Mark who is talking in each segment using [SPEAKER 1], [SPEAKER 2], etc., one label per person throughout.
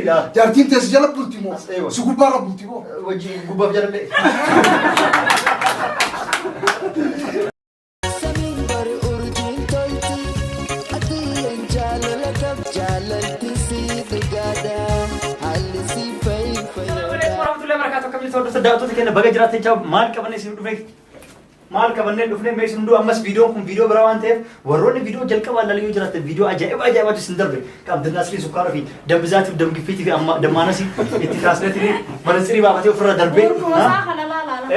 [SPEAKER 1] لا
[SPEAKER 2] جارتين تسجل بولتيمو سكوب برا بولتيمو
[SPEAKER 1] وجهي قبة بجرب maal qabannee dhufnee mee sun ammas viidiyoon kun viidiyoo biraa waan ta'eef warroonni viidiyoo jalqaba ilaaluu jiraatan viidiyoo ajaa'ibaatu sin darbe kan Abdinaasrii Sukkaaraa fi Dambizaatiif Damgiffiitii fi Dammaanasii itti kaasneetiin manasirii baafatee ofirra darbee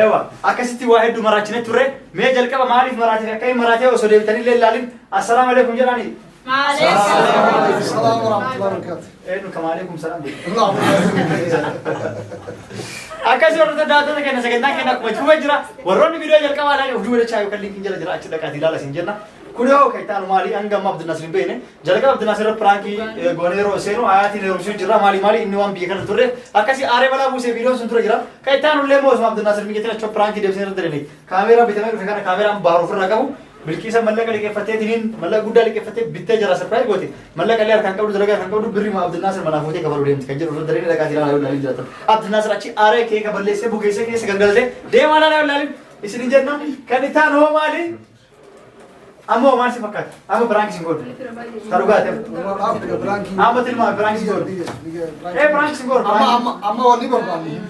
[SPEAKER 1] eewa akkasitti waa hedduu maraachinee turre mee jalqaba maaliif maraatee akka hin maraatee osoo deebitanii illee ilaalin assalaamu alaikum jedhanii
[SPEAKER 2] السلام ورحمة الله وبركاته.
[SPEAKER 1] إنه كم عليكم سلام. أكاسي ورطة داتنا كنا سكننا كنا مجموعة جرا وروني فيديو جل كمان على وجوه الشاي وكل لينك جل جرا أشتغل كاتيلا لا سنجنا كله كيتان مالي أنجم عبد الناصر بينه جل كم عبد الناصر برانكي غونيرو سينو آياتي نيروسي جرا مالي إنه هم بيكنا توري أكاسي آره ولا بوسه فيديو سنتور جرا كيتان ولا موس عبد الناصر ميكتنا شو برانكي دبسير درني كاميرا بيتمر فكرة كاميرا بارو فرنا كابو بالكيسة ملك اللي كفتة تنين ملك جودا اللي كفتة بيتة جرا سرپرايز قوتي ملك اللي أركان كابو درجة أركان كابو بري ما عبد الناصر منافوتي كبروا ليهم كنجر ولا درين لك هذي لا ولا جرا عبد الناصر أشي آره كي كبرلي سه بوكيسه كي سكنجل ده ما لا ولا إسرين جرنا كنيتان هو مالي أمو ما سي فكر أمو برانكي سينغول تروقات أمو تلما برانكي سينغول إيه برانكي سينغول
[SPEAKER 2] أما ولي برباني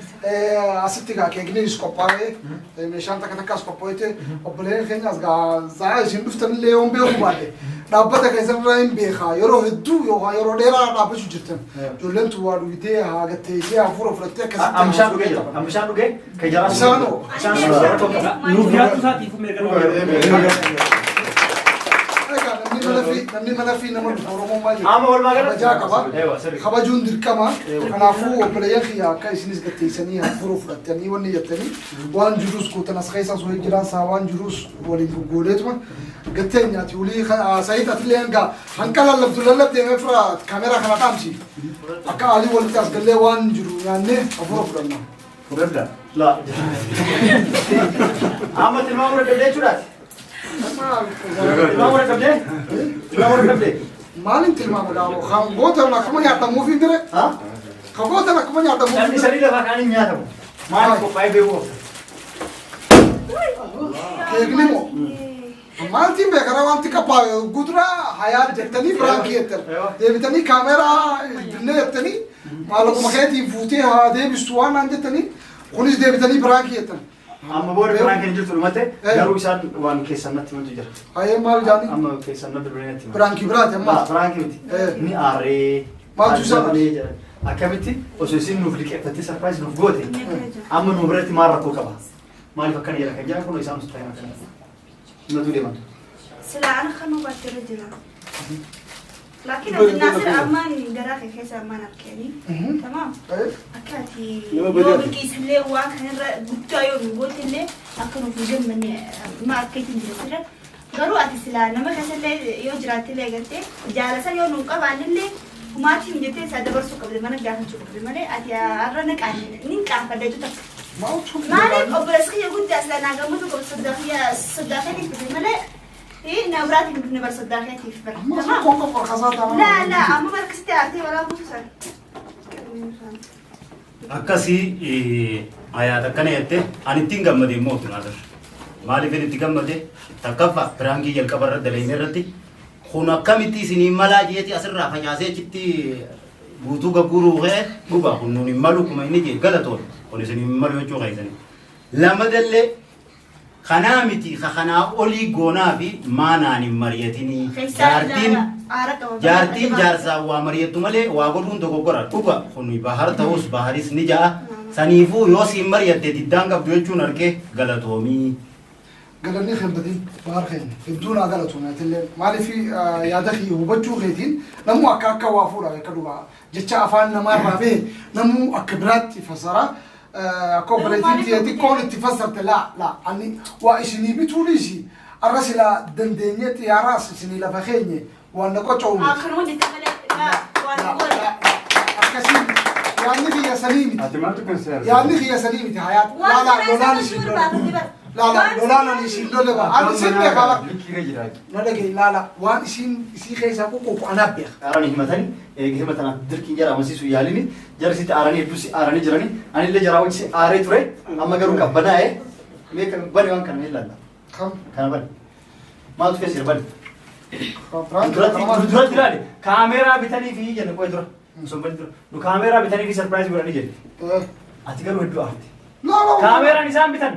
[SPEAKER 2] أستيقا كيجني سكوباي مشان تكتك سكوبايته وبلين خيني أزغا زاي شندفتن ليهم بيوباده نابتا كيسر راين بيخا يرو هدو يرو ديرا نابشو جرتن جولن توارو يدي هاغتي يدي أفورو فرتة كسر
[SPEAKER 1] أمشان دوجي كجرا
[SPEAKER 2] أمشانو
[SPEAKER 3] نوفياتو ساتي فو ميركانو
[SPEAKER 2] namni mana fi nama oromoo maal
[SPEAKER 1] Amma wal maagala
[SPEAKER 2] kabajaa qaba kabajuun dirqama kanaafuu obboleeyyan kiyya akka isinis gatteessanii hafuuruu fudhattanii wanni jettanii waan jiruus kuutan as keessas waliin jiraan saa waan jiruus waliin gurguuleetuma gatteenyaati ulii sayid atillee hanga hanqa lallabdu deemee fira kaameraa kana qaamsi akka alii walitti as gallee waan jiru yaannee hafuura fudhanna.
[SPEAKER 1] Fudhadda? La. Amma tilmaamuu dadhabdee jechuudhaati? Tilmaamuu dadhabdee? Tilmaamuu dadhabdee?
[SPEAKER 2] Maalin tilmaama dhaaboo kan gootan akkuma nyaatamuuf hin dire? Kan gootan akkuma nyaatamuuf hin
[SPEAKER 1] Namni
[SPEAKER 2] dire?
[SPEAKER 1] sadii lafaa kaaniin nyaatamu. Maaliif qophaa'ee beekuu?
[SPEAKER 2] Keekni moo? Maaltiin beekara wanti qabbaa guduraa hayaa jettanii firaankii jettan. Deebitanii kaameraa binnee jettanii maaluma keetiin fuutee haa deebistu waan naan jettanii kunis deebitanii firaankii jettan.
[SPEAKER 1] Amma booda firaankiin hin jirtu dhumate garuu isaan waan keessan natti himantu jira.
[SPEAKER 2] Hayee maal jaani?
[SPEAKER 1] Amma keessan natti himantu.
[SPEAKER 2] Firaankii biraati amma.
[SPEAKER 1] Firankii miti. Ni aaree.
[SPEAKER 2] Maaltu isaa?
[SPEAKER 1] Akkamitti osoo isin nuuf liqeeffattee sarpaayiz nuuf goote amma nu biratti maal rakkoo qaba? Maaliif akkana jedha kan jedhan kun isaan usta hin akkana. Himatu deematu.
[SPEAKER 4] Sila ana kanu battee jira. لكن الناس أمان دراك كيس أمان أركيني تمام أكاتي يوم كيس اللي واقع قطع يوم قلت اللي أكنوا في جنب مني ما أكيد نجرا قالوا أتسلا نما كسر اللي يجرات اللي قلت جالسا يوم نقاب عن اللي وما تيم جت ساده برسو قبل ما نرجع نشوف قبل ما لي أتيا أرنك عن نين كان فديتو تك ما لي أبرزك يقول جالسا ناقمتو قبل صدقني قبل ما لي إيه نبرات يمكن نبرس الداخل تيفر تمام لا أما بركز تعرفي ولا بوسر
[SPEAKER 3] أكاسي آيات كنا يته أني تينغ مدي موت نادر مالي فين تينغ مدي تكفى برانكي يلكبر دلين رتي خونا كميتي سني ملاجيتي أسر رافع جاسي كتي بوتو كبرو غير بوبا خنوني مالو كم إني جي غلطون خوني سني مالو يجوا غايزني لما دلله خنامتي خنا أولي غونا في ما ناني مريتني جارتين جارسا ومريتو ملي واقولون تقولكرا كوبا خنوي بحر تاوس بحريس نجا سنيفو يوسي مريتي تدانغ بيوتشون أركي غلطومي
[SPEAKER 2] قالني خير بدين بحر خير بدون غلطونا تلي مالي في يادخي وبجو غيتين نمو أكاكا وافورا كدوبا جتشا أفان نمار رابه نمو أكبرات فسرا كوبريتين تيجي كون تفسرت لا أني وإشني بتوليشي الرسل دندنية يا راس إشني لفخيني وأنا كتوم
[SPEAKER 4] آخرون دتملي لا
[SPEAKER 2] أكاسين يعني في يا سليمي يعني في يا سليمي حياة لا لوناني لا لا لا لا يشيل له لبا أنا سيبني خلاص
[SPEAKER 1] Likkii
[SPEAKER 2] ندقي لا لا وان يشين خيسا كوكو أنا بيخ
[SPEAKER 1] Arani himatani himatana dirqiin jara amansiisu yaalini jarisitti aaranii hedduusi aaranii jiranii ani illee jaraa wajji aaree ture amma garuu qabbanaa'ee mee kan bani waan kana ilaalla
[SPEAKER 2] كم
[SPEAKER 1] kana bani maaltu keessa jira bani
[SPEAKER 2] فرانك
[SPEAKER 1] duratti ilaali kaameeraa bitanii fi jenne qoe dura sun bani dura nu kaameeraa bitanii fi sarpiraayizii godhanii jenne ati garuu hedduu aarti
[SPEAKER 2] لا لا
[SPEAKER 1] kaameeraan isaan bitan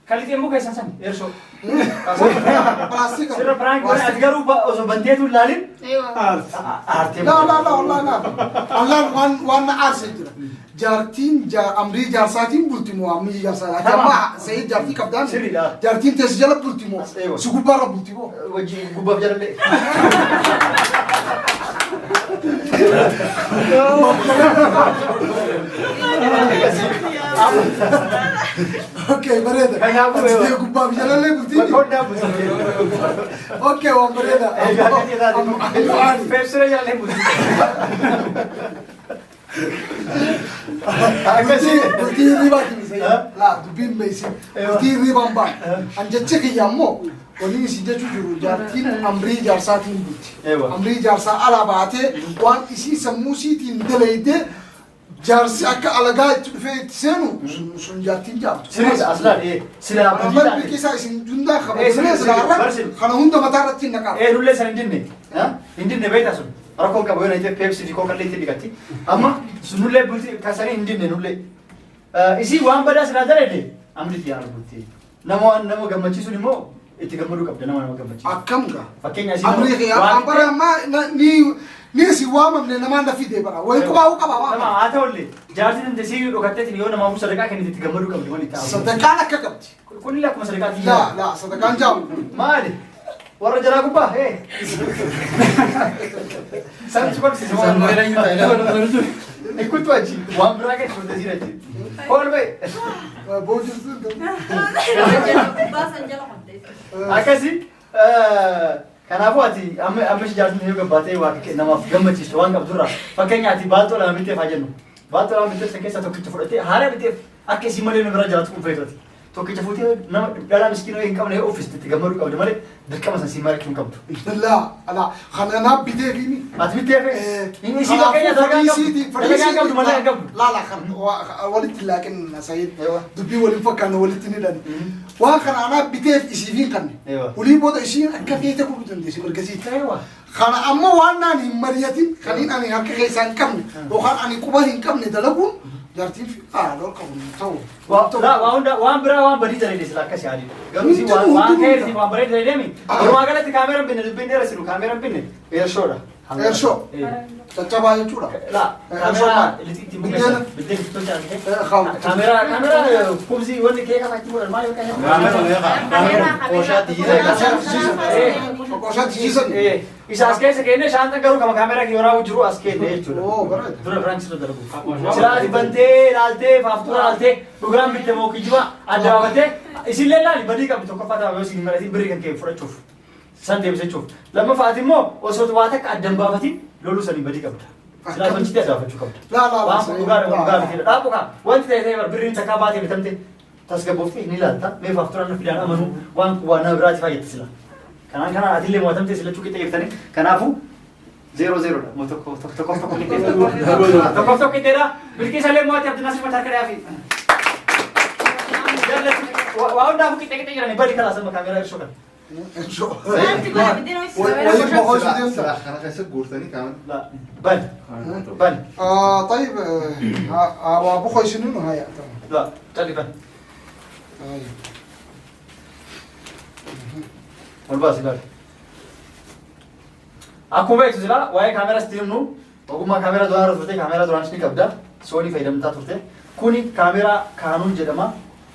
[SPEAKER 1] kallitii immoo keessan san eersoo
[SPEAKER 2] بلاستيك
[SPEAKER 1] sirra piraank godhe ati garuu osoo banteetu ilaalin aartee
[SPEAKER 2] لا لا لا والله لا الله وان عارسي جارتين أمري جارساتين بولتيمو أمري جارسات جماعة سيد جارتي كابتن
[SPEAKER 1] سري لا
[SPEAKER 2] جارتين تسجل بولتيمو
[SPEAKER 1] أيوة.
[SPEAKER 2] سكوب برا بولتيمو
[SPEAKER 1] wajji gubbaaf jalallee
[SPEAKER 2] اوكي بريدة
[SPEAKER 1] كان
[SPEAKER 2] تسجل كوبا بجلال لي بولتيمو
[SPEAKER 1] Bakkooddaa buusa.
[SPEAKER 2] اوكي وان بريدة
[SPEAKER 1] Feebsiree jaalee buusa. Akkasii.
[SPEAKER 2] بولتي ريبا تيسي لا دبين بيسي بولتي ريبا بان أنجتك يامو وني سيجا جورو جارتين أمري جارساتين بولتي
[SPEAKER 1] أيوة.
[SPEAKER 2] أمري جارسا على بعته وان إسي سموسي تندليده جارسي أكا على جاي في تسينو سن جارتين جابتو
[SPEAKER 1] Sirriisa aslaan sila abdii
[SPEAKER 2] أمر
[SPEAKER 1] taate.
[SPEAKER 2] بكيسا إسن جندا
[SPEAKER 1] إيه،
[SPEAKER 2] خبر
[SPEAKER 1] سلام، برسل.
[SPEAKER 2] خنا هوندا متارتين نكار
[SPEAKER 1] Nullee san hin dinne beektaa sun. Rakkoon qabu yoo ta'e peepsii fi kookallee itti dhiqatti. Amma sunullee bultii kasanii hin dinne nullee. Isii waan badaa sinaa dareede amritti yaa bultii. Nama gammachiisuun immoo itti gammaduu qabda nama gammachiisu.
[SPEAKER 2] أكم جا
[SPEAKER 1] Fakkeenya asii
[SPEAKER 2] أمري خيار أمبر ما ني سوام من نمان دفي ده برا ويكوا هو كبا
[SPEAKER 1] Nama haa ta'ullee jaartiin hin desii dhokatteetiin yoo namaaf sadaqaa kennite itti gammaduu qabdi waliin taa'u.
[SPEAKER 2] صدقانا ككبتي
[SPEAKER 1] Kunillee akkuma sadaqaati.
[SPEAKER 2] لا لا صدقان جاو
[SPEAKER 1] Maali? Warra jalaa gubbaa? Sabti barsiise waan Ikkutu achi waan biraa keessa fudhatee jira achi. Ool ba'i.
[SPEAKER 2] بوجز
[SPEAKER 1] Akkasii kanaafuu ati amma jaartiin yoo gabbaatee waa namaaf gammachiistu waan qabdurraa fakkeenyaa ati baaltoo lama bitteef haa jennu. Baaltoo lama bitteef san keessaa tokkicha fudhatee haala bitteef akka isii malee nu bira jiraatu kun feetoti. Tokkicha fuutee nama dhalaa miskiinoo hin qabne yoo ofisti itti gammaduu qabdi malee dirqama san sii marii hin qabdu.
[SPEAKER 2] لا لا خلينا بدي فيني
[SPEAKER 1] Ati bitteef inni isii fakkeenya dalagaa qabdu malee hin qabdu.
[SPEAKER 2] لا لا خل ولدت لكن سيد
[SPEAKER 1] أيوة.
[SPEAKER 2] دبي ولد فكان ولدتني لان واخر انا بديت اسيفين كان
[SPEAKER 1] أيوة.
[SPEAKER 2] ولي بود اشين كفيت كنت عندي مركزيت
[SPEAKER 1] Aywa.
[SPEAKER 2] خانا اما وانا ني مريتين خلين اني هكا كيسان كم وخان اني كوبا كم ندلقون جارتين في دول كم تو
[SPEAKER 1] waan biraa waan badii jala sila akkasii haali. Garuu si waan keersi waan bareedu jala deemi. Walumaa galatti kaameraan binne dubbiin dheerasiru kaameraan binne eershoodha.
[SPEAKER 2] Eershoo? Caccabaa jechuudha.
[SPEAKER 1] Laa kaameraa lixiitti mukeessa biddeen itti tolchaan kaameraa kubsii wanti kee kafa itti godhan maal yoo
[SPEAKER 3] Kaameraa qooshaatti
[SPEAKER 2] Qooshaatti jiisan.
[SPEAKER 1] Isa as keessa keenne shaanta garuu kama kaameraa kee yoraa jiru as keenne jechuudha.
[SPEAKER 2] Oo bareeda.
[SPEAKER 1] Dura biraan sirra dalagu. Silaati bantee ilaaltee faaftuura ilaaltee dhugaan bitte moo kijiba adda baafatee isinlee ilaali badii qabdi tokkoffaa ta'a yoo isin malatiin birrii kan kee fudhachuuf san deebisachuuf lammaffaati immoo osoo waa takka addan baafatiin loluu sanii badii qabda. Silaati wancitti adda baafachuu qabda.
[SPEAKER 2] Laa laa
[SPEAKER 1] Waan kun dhugaa miti dhaabu kaa wanti ta'e birriin takkaa baatee bitamte tasgabbooftee ni ilaalta mee faaftuuraan na fidaan amanuu waan waan na biraati faayyatti sila. Kanaan kanaan atillee mo'atamtee silachuu qixxee jirtanii kanaafuu 0-0 dha moo tokkoof tokko qixxeedha. Tokkoof tokko qixxeedha bilkiisallee mo'ate Abdinaasir Mataa Kadhaa fi waa hundaafuu qixxee qixxee jiranii badi kalaa sama kaameraa ibsuu kana.
[SPEAKER 2] Eershoo.
[SPEAKER 4] Wanti
[SPEAKER 2] وين بخش دي
[SPEAKER 5] أنا خايف قورتني كمان.
[SPEAKER 1] لا بل بل
[SPEAKER 2] طيب وابو خوي شنو هاي
[SPEAKER 1] لا تالي بل والباص بل أكو بيت زلا واي كاميرا ستيمنو وكما كاميرا دوار ترتي كاميرا دوار شني كبدا سوني فايدمتا ترتي كوني كاميرا قانون جدما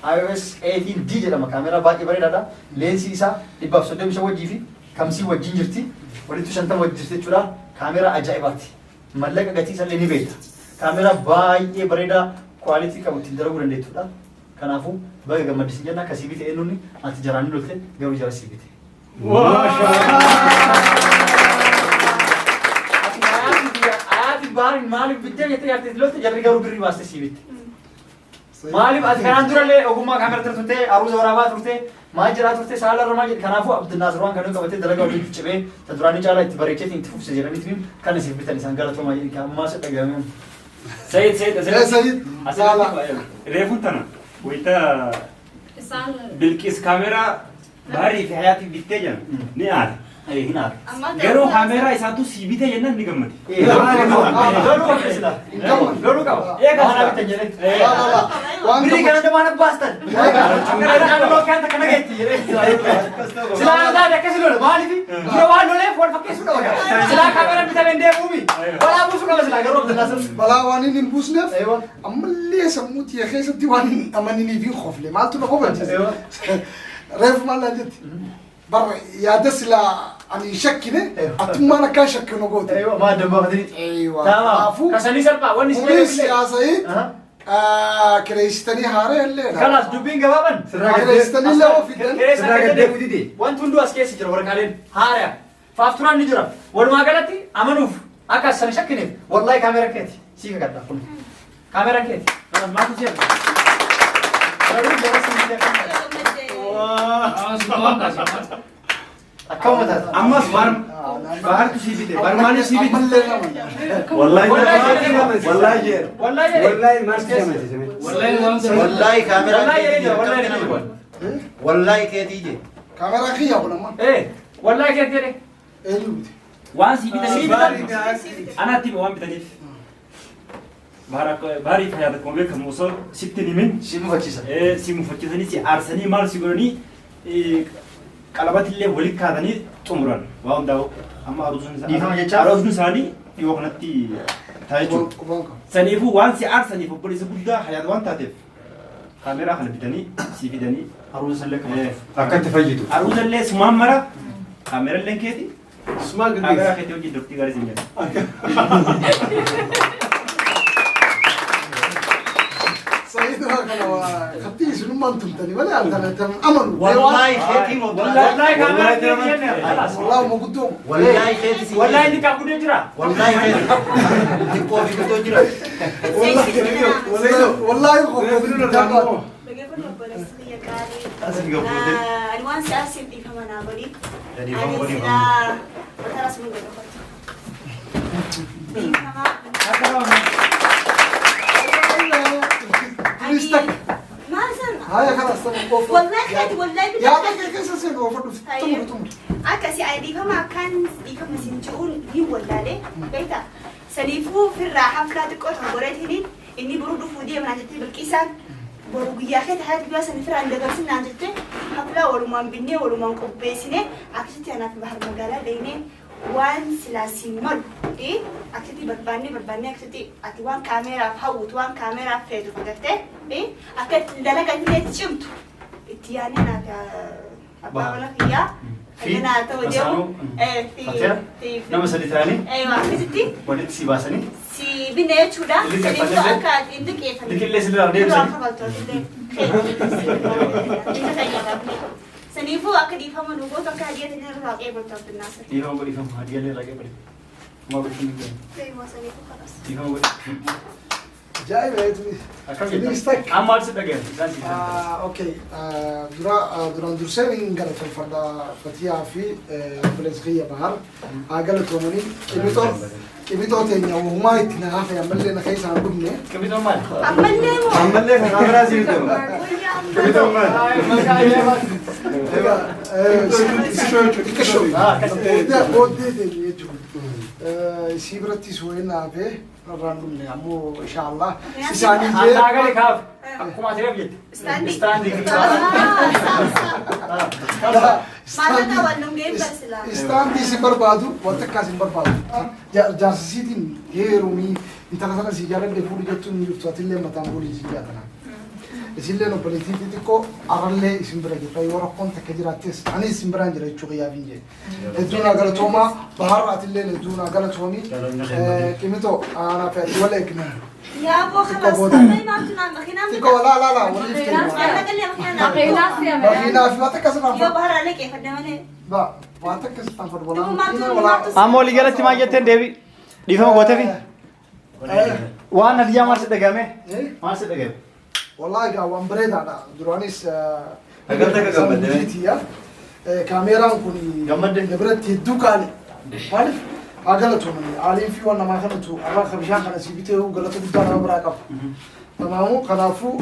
[SPEAKER 1] iOS 18D jedhama kaameraa baay'ee bareedaadha. Leensi isaa 135 wajjii fi kamsii wajjin jirti. Walitti 50 wajjin jirti jechuudha. Kaameraa ajaa'ibaati. Mallaqa gatii isaallee ni beekta. Kaameraa baay'ee bareedaa kwaalitii qabu ittiin dalaguu dandeettudha. Kanaafuu baga gammaddisin jenna akkasii bitee eenyuun ati jaraanii lolte garuu jara sii bite. Ati baariin maaliif bittee jettee yaadde lolte jarri garuu birrii baastee sii bitte. Maaliif ati kanaan durallee ogummaa kaameraa turte aruusa waraabaa turte ما جرات وقت سال الرماج كنافو عبد الناصر وان كانوا قبتي درجه ودي تشبه تدراني جالا تبريكت انت فوف سجراني تيم كان سيف بتني سانغالتو ما يجي كان ما ستقامين
[SPEAKER 5] سيد
[SPEAKER 2] يا سيد لا لا
[SPEAKER 5] ريفونتنا ويتا بالكيس كاميرا باري في حياتي بيتجن نيار
[SPEAKER 1] اي هنا
[SPEAKER 5] غيرو كاميرا يساتو سي بيتا ينن نيغمت
[SPEAKER 1] لولو كسلا لولو كا ايه كان بتني
[SPEAKER 2] لا لا
[SPEAKER 1] بري كان ده ما باستر انا لو كان كان جيتي سلا ده كسلو ما لي في روان له فور فكيس له سلا كاميرا بتبين ده مومي ولا بوسو كما سلا غيرو الناس
[SPEAKER 2] بلا واني نبوسنف
[SPEAKER 1] ايوه
[SPEAKER 2] اما اللي سموت يا خيس ديوان اماني في خوف لي ما انتو خوف ايوه ريف ما لا جت بر يا دسلا اني شكني اتما انا كان شك نقول
[SPEAKER 1] ايوه ما دم باخذني
[SPEAKER 2] ايوه
[SPEAKER 1] تمام كسني سربا وني
[SPEAKER 2] بوليس يا سيد كريستاني هاري الليله
[SPEAKER 1] خلاص دوبين جوابن
[SPEAKER 2] كريستاني لا في
[SPEAKER 1] كريستاني وان تندو اسكيس جرا ورقالين هاريا فافتران نجرا ولما قالتي امنوف اكا سن شكني والله كاميرا كيتي سيكا قد كل كاميرا كيتي خلاص ما تجيب
[SPEAKER 5] اما فارم بارك سي بي برماني سي بي
[SPEAKER 3] والله
[SPEAKER 1] والله
[SPEAKER 3] جير
[SPEAKER 5] والله ما
[SPEAKER 3] والله كاميرا
[SPEAKER 1] والله
[SPEAKER 3] والله كيتي
[SPEAKER 2] كاميرا خي يا ابو
[SPEAKER 1] ايه والله كيتي
[SPEAKER 2] ايه
[SPEAKER 5] وان سي بي انا تيم وان بتنيف باري في هذا كومبي كموصل ستني من
[SPEAKER 1] سيمو فتشيسا
[SPEAKER 5] ايه سيمو فتشيسني سي ارسني مال سيغوني قلبات اللي ولي كادني تمرن واو داو اما اروزن ساني يوغنتي تايجو سنيفو وان سي ارسني بوليس بودا حياه وان تاتف كاميرا خل بدني سي بدني
[SPEAKER 1] اروز لك
[SPEAKER 3] فكنت فجيتو
[SPEAKER 5] اروز اللي سمامرا كاميرا لنكيتي
[SPEAKER 3] اسمع
[SPEAKER 5] كاميرا كيتي وجي دكتي غاري زين
[SPEAKER 2] سيد هكذا خطي شنو ما انتم تاني ولا انت امنوا
[SPEAKER 3] والله كيتي
[SPEAKER 1] والله كاميرا كيتي خلاص
[SPEAKER 2] والله ما قدوم
[SPEAKER 3] والله كيتي
[SPEAKER 1] والله انت كابو جرا
[SPEAKER 3] والله كيتي تكو في كتو جرا
[SPEAKER 2] والله يخوف
[SPEAKER 4] الوان ساسي دي كمان اغني
[SPEAKER 3] jadi bang
[SPEAKER 4] terus mungkin دي كمان
[SPEAKER 2] ريستك
[SPEAKER 4] ما زين
[SPEAKER 2] هاي خلاص تمام
[SPEAKER 4] والله خد والله
[SPEAKER 2] يا اخي كيف سيسن وفرد تمر
[SPEAKER 4] اكاسي ايدي كما كان دي كما سنجون دي ولا لي بيتا سنيفو في الراحه فلا تقول غوريت هني اني برود فودي من عندي بالكيسان بروغيا خد حياتي بس نفر عند درسنا عندي حفله ولمان بني ولمان قبيسني اكشتي انا في بحر مقاله بيني وان سلاسي مال ايه اكشتي برباني اكشتي اتوان كاميرا فوت وان كاميرا فيدو فدرتي ايه اكت دلقه اللي تشمت اتياني انا ابا هي انا توجه ايه في
[SPEAKER 1] نما سديتاني
[SPEAKER 4] ايوه اكشتي
[SPEAKER 1] وليت سيباسني
[SPEAKER 4] si bine chuda itu akan induk ya
[SPEAKER 1] dikit les dalam dia
[SPEAKER 4] senifu akan difaham menunggu tak hadiah ini ruang ibu tak benar
[SPEAKER 1] difaham hadiah ni lagi beri mau begini
[SPEAKER 4] terima senifu kalas
[SPEAKER 1] difaham
[SPEAKER 2] جاي بعد ريستك
[SPEAKER 1] amal sebagai
[SPEAKER 2] اوكي درا درسين قالت الفردا فتيا في بلزغيه بحر قالت روماني كبيتو تاني وما يتنا في عمل لنا خيس عن بني
[SPEAKER 1] كبيتو مال
[SPEAKER 3] عمل لي كاميرا زيرتو كبيتو مال
[SPEAKER 2] شو ده ودي دي سيبرتي سوينا به رانو نعمو ان شاء الله سيساني
[SPEAKER 1] انا قال كاف aku masih lihat
[SPEAKER 4] standing mana kawan nungguin bersila
[SPEAKER 2] standing si berbadu watak si berbadu jarsitin herumi intana si jalan de fulu jatun yurtu atille matambuli jigana isille no politiki tiko aralle isimbra ke pay wara konta kajiratis ani isimbra njira chuqiya binje eduna galatoma bahar atille eduna galatomi kimito ana fa wala ikna
[SPEAKER 4] يا ابو خلاص ما تنام مخينا
[SPEAKER 2] تيكو لا وليف مخينا في واتك اسنا
[SPEAKER 4] يا بحر عليك يا فدمني
[SPEAKER 2] با واتك اسنا ولا
[SPEAKER 1] ammo ligalatti ma jetten debi difama gotefi waan hadiya maal se dagame maal se dagame
[SPEAKER 2] والله قا وان بريد انا درانيس
[SPEAKER 1] Agartee ka gammadde.
[SPEAKER 2] Sammuutiitiya. Kaameeraan kun
[SPEAKER 1] Gammadde.
[SPEAKER 2] biratti hedduu qaali. Maaliif galatoomani aaliin fi waan namaa kanatu arraa bishaan kana si bitee galata guddaa nama biraa qaba. Tamaamu kanaafuu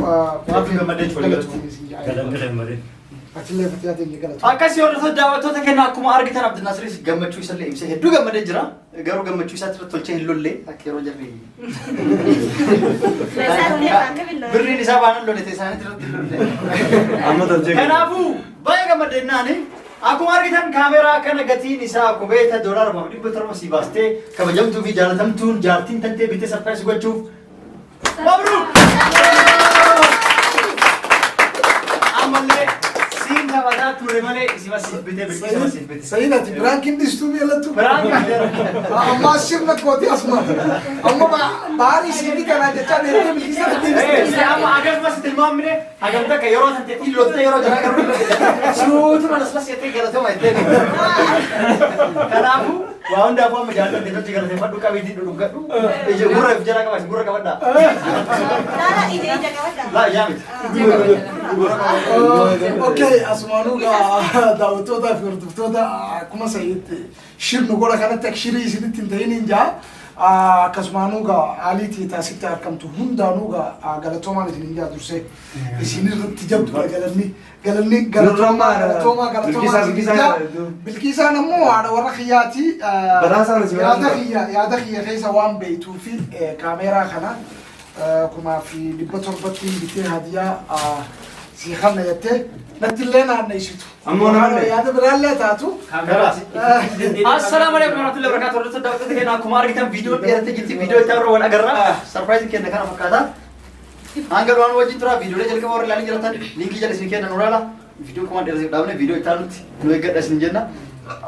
[SPEAKER 1] Waafi gammadee ture
[SPEAKER 3] Galanni gammadee.
[SPEAKER 2] Atillee fatiyaa ta'e galatoomani.
[SPEAKER 1] Akkasii hordoftoota daawwattoota keenya akkuma argitan Abdinaasiris gammachuu isallee ibsee hedduu gammadee jira. Garuu gammachuu isaatti irratti tolchee hin lolle akka yeroo jarri. Birriin isaa baanaan lolle ta'e isaaniitti irratti hin lolle.
[SPEAKER 5] Amma tolchee.
[SPEAKER 1] Kanaafuu baay'ee gammadee naani. Akkuma argitan kaameeraa kana gatiin isaa kubeeta doolaara 700 si baastee kabajamtuu fi jaalatamtuun jaartiin tantee bitee sarpaayiz gochuuf. Mabruuk! Ammallee siin taphataa ture malee isima siif bitee bilbiisa siif bitee.
[SPEAKER 2] Sayidati biraankiin dhistuu beelatu.
[SPEAKER 1] Biraan
[SPEAKER 2] Amma sirna kooti asuma. Amma baarii siiti kanaa jecha beekee bilisa
[SPEAKER 1] si amma akkasumas tilmaamne hagam takka yeroo tante xillotte yeroo jala garuu suutuma laslas jettee galatoma jettee. Kanaafuu waa hundaafuu amma jaallatee tochi galateeffadhu qabeetii dhudhugadhu. Ija gurra if jala qabas gurra qabadhaa.
[SPEAKER 4] Lala ija qabadha.
[SPEAKER 1] Laa ijaa miti. Gurra qabadhaa.
[SPEAKER 2] Okay, asumaanuu daawwattootaa fi hordoftoota akkuma sa'iitti shirnu godha kanatti akka shirii isinitti hin ta'in hin jaa. Akkasumaanuu haaliitii taasitti argamtu hundaanuu galatoomaan isin hin jaa dursee isinirratti jabdudha galanni galatoomaa bilkiisaan ammoo haadha warra kiyyaati yaada kiyya keessa waan beeytuu fi kaameeraa kana 1700 bitee hadiyaa si kanna jettee nattillee naannessitu.
[SPEAKER 5] Ammoo naannee.
[SPEAKER 2] Yaada biraallee taatu.
[SPEAKER 1] Assalamu alaikum warahmatullahi wabarakatuh. Hordoftoota daawwattoota keenya akkuma argitan viidiyoo dheerattee jirti. Viidiyoo itti aaruu wal agarra. Sarpaayiziin kenna kana fakkaata. Hanga dhumaan wajjin tura viidiyoolee jalqaba warra ilaalanii jiratan liinkii jala isin kenna nuraala. Viidiyoo kumaan dheerasiif dhaabne viidiyoo itti aanutti nu eeggadha isin jenna.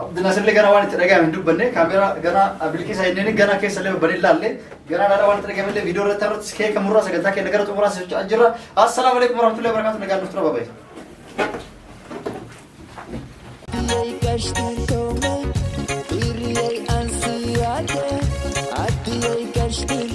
[SPEAKER 1] Abdinaasirlee gara waan itti dhagahame hin dubbanne kaameeraa gara bilkiisa inni gara keessallee babbanee ilaalle gara dhaadhaa waan itti dhagahame illee viidiyoo irratti aanutti keeka murraa sagantaa kenna gara xumuraa socho'aa jirra. Assalamu alaikum warahmatullahi wabarakatuh. Nagaan nuuf tura babayee.
[SPEAKER 6] Kaçtın